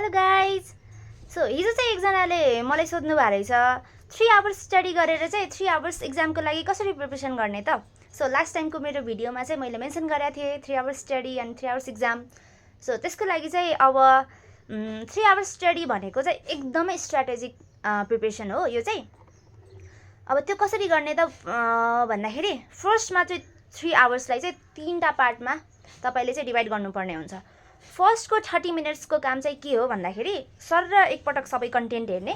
Hello guys. So हिजो चाहिँ एकजनाले मलाई सोध्नु भएको रहेछ 3 आवर्स स्टडी गरेर चाहिँ 3 आवर्स एक्जामको लागि कसरी प्रिपरेसन गर्ने त। सो लास्ट टाइमको मेरो भिडियोमा चाहिँ मैले मेन्सन गरेको थिएँ 3 hours study and 3 hours exam. So त्यसको लागि चाहिँ अब 3 आवर्स स्टडी भनेको चाहिँ एकदमै स्ट्राटेजिक प्रिपरेसन हो। यो चाहिँ अब त्यो कसरी गर्ने त भन्दाखेरि फर्स्टमा चाहिँ 3 आवर्सलाई चाहिँ 3टा पार्टमा तपाईले चाहिँ डिभाइड गर्नुपर्ने हुन्छ। फर्स्टको 30 मिनट्सको काम चाहिँ के हो भन्दाखेरि सर र एकपटक सबै कन्टेन्ट हेर्ने,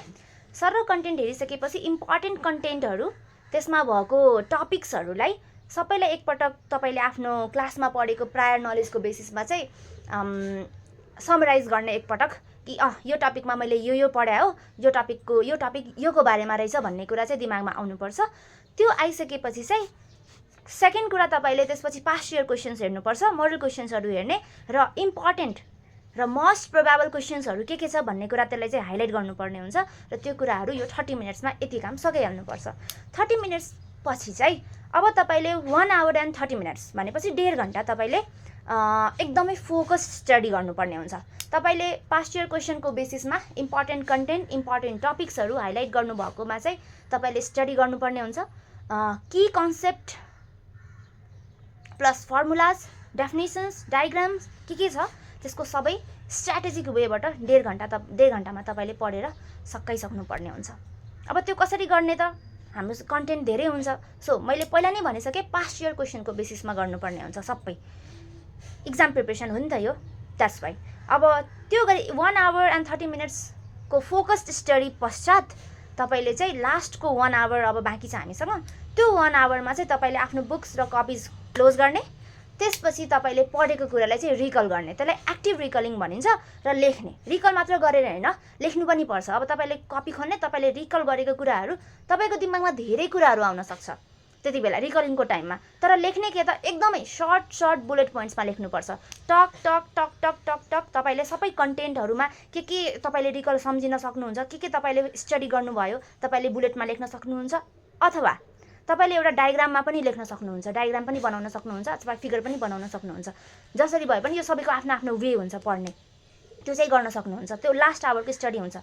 सर र कन्टेन्ट हेरिसकेपछि इम्पोर्टेन्ट कन्टेन्टहरू त्यसमा भएको टपिक्सहरूलाई सबैलाई एकपटक तपाईले आफ्नो क्लासमा पढेको प्रायर नलेजको बेसिसमा चाहिँ समराइज गर्ने एकपटक कि यो टपिकमा मैले यो पढाए हो, यो टपिक योको बारेमा रहेछ भन्ने कुरा चाहिँ दिमागमा आउनुपर्छ। त्यो आइसकेपछि चाहिँ सेकेन्ड कुरा तपाईले त्यसपछि पास्ट इयर क्वेशन्स हेर्नुपर्छ, मोडल क्वेशन्सहरू हेर्ने र इम्पोर्टेन्ट र मोस्ट प्रोबेबल क्वेशन्सहरू के छ भन्ने कुरा त्यसलाई चाहिँ हाइलाइट गर्नुपर्ने हुन्छ र त्यो कुराहरू यो 30 मिनट्समा यति काम सकिहाल्नुपर्छ। 30 मिनट्स पछि चाहिँ अब तपाईले 1 आवर एन्ड 30 मिनट्स भनेपछि 1.5 घण्टा तपाईले एकदमै फोकस स्टडी गर्नुपर्ने हुन्छ। तपाईले पास्ट इयर क्वेशनको बेसिसमा इम्पोर्टेन्ट कन्टेन्ट, इम्पोर्टेन्ट टपिक्सहरू हाइलाइट गर्नुभएकोमा चाहिँ तपाईले स्टडी गर्नुपर्ने हुन्छ। Key concept plus formulas, definitions, diagrams के छ त्यसको सबै स्ट्राटेजिक वेबाट 1.5 घण्टामा तपाईले पढेर सकाइसक्नुपर्ने हुन्छ। अब त्यो कसरी गर्ने त, हाम्रो कन्टेन्ट धेरै हुन्छ। सो मैले पहिला नै भनिसकेँ पास्ट इयर क्वेशनको बेसिसमा गर्नुपर्ने हुन्छ सबै। एक्जाम प्रिपरेसन हो नि त यो, द्याट्स वाइ। अब त्यो गरी 1 आवर एन्ड 30 मिनट्सको फोकस्ड स्टडी पश्चात तपाईले चाहिँ लास्टको 1 आवर अब बाँकी छ हामीसँग, त्यो 1 आवरमा चाहिँ तपाईले आफ्नो बुक्स र कपिज क्लोज गर्ने, त्यसपछि तपाईले पढेको कुरालाई चाहिँ रिकल गर्ने, त्यसलाई एक्टिभ रिकलिङ भनिन्छ। र लेख्ने, रिकल मात्र गरेर हैन, लेख्नु पनि पर्छ। अब तपाईले कपी खोल्ने, तपाईले रिकल गरेको कुराहरू तपाईको दिमागमा धेरै कुराहरू आउन सक्छ त्यति बेला रिकलिङको टाइममा, तर लेख्ने के त एकदमै सर्ट बुलेट पोइन्ट्समा लेख्नुपर्छ। टक टक टक टक टक टक तपाईले सबै कन्टेन्टहरूमा के तपाईले रिकल सम्झिन सक्नुहुन्छ, के तपाईले स्टडी गर्नुभयो तपाईले बुलेटमा लेख्न सक्नुहुन्छ, अथवा तपाईले एउटा डायग्राममा पनि लेख्न सक्नुहुन्छ, डायग्राम पनि बनाउन सक्नुहुन्छ, अथवा फिगर पनि बनाउन सक्नुहुन्छ। जसरी भए पनि यो सबैको आफ्नो आफ्नो वे हुन्छ पढ्ने, त्यो चाहिँ गर्न सक्नुहुन्छ। त्यो लास्ट आवरको स्टडी हुन्छ।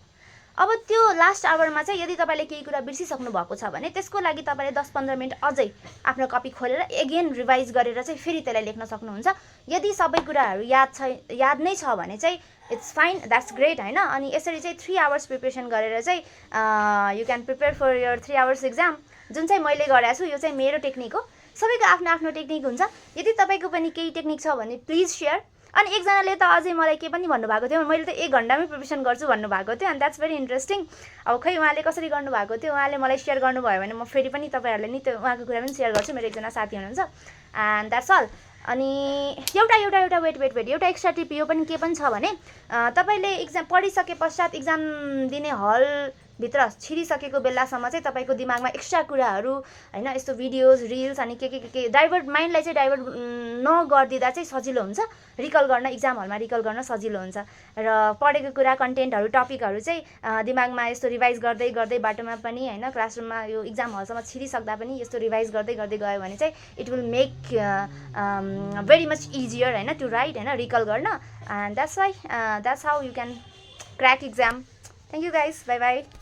अब त्यो लास्ट आवरमा चाहिँ यदि तपाईले केही कुरा बिर्सिसक्नु भएको छ भने त्यसको लागि तपाईले 10-15 मिनट अझै आफ्नो कपी खोलेर एगेन रिभाइज गरेर चाहिँ फेरि त्यसलाई लेख्न सक्नुहुन्छ। यदि सबै कुराहरू याद नै छ भने चाहिँ इट्स फाइन, द्याट्स ग्रेट हैन। अनि यसरी चाहिँ 3 आवर्स प्रिपरेसन गरेर चाहिँ you can prepare for your 3 hours exam, जुन चाहिँ मैले गरेको छु। यो चाहिँ मेरो टेक्निक हो, सबैको आफ्नो आफ्नो टेक्निक हुन्छ। यदि तपाईको पनि केही टेक्निक छ भने प्लिज सेयर। अनि एकजनाले त अझै मलाई के पनि भन्नुभएको थियो, मैले त 1 घण्टामै प्रिपरेसन गर्छु भन्नुभएको थियो, एन्ड द्याट्स भेरी इन्ट्रेस्टिङ। अब खै उहाँले कसरी गर्नुभएको थियो, उहाँले मलाई सेयर गर्नुभयो भने म फेरि पनि तपाईँहरूले नि त्यो उहाँको कुरा पनि सेयर गर्छु। मेरो एकजना साथी हुनुहुन्छ, एन्ड द्याट्स अल। अनि एउटा वेट एउटा एक्स्ट्रा टिप यो पनि के पनि छ भने तपाईले एक्जाम पढिसके पश्चात एक्जाम दिने हलभित्र छिरिसकेको बेलासम्म चाहिँ तपाईको दिमागमा एक्स्ट्रा कुराहरू हैन, यस्तो भिडियोज, रिल्स अनि के डाइभर्ट, माइन्डलाई चाहिँ डाइभर्ट नगरिदिँदा चाहिँ सजिलो हुन्छ रिकल गर्न, एक्जाम हलमा रिकल गर्न सजिलो हुन्छ। र पढेको कुरा, कन्टेन्टहरू, टपिकहरू चाहिँ दिमागमा यस्तो रिभाइज गर्दै बाटोमा पनि हैन, क्लासरुममा यो एक्जाम हलसम्म छिरिसक्दा पनि यस्तो रिभाइज गर्दै गयो भने चाहिँ it will make very much easier हैन to write हैन, रिकल गर्न। and that's why that's how you can crack exam. Thank you guys, bye bye.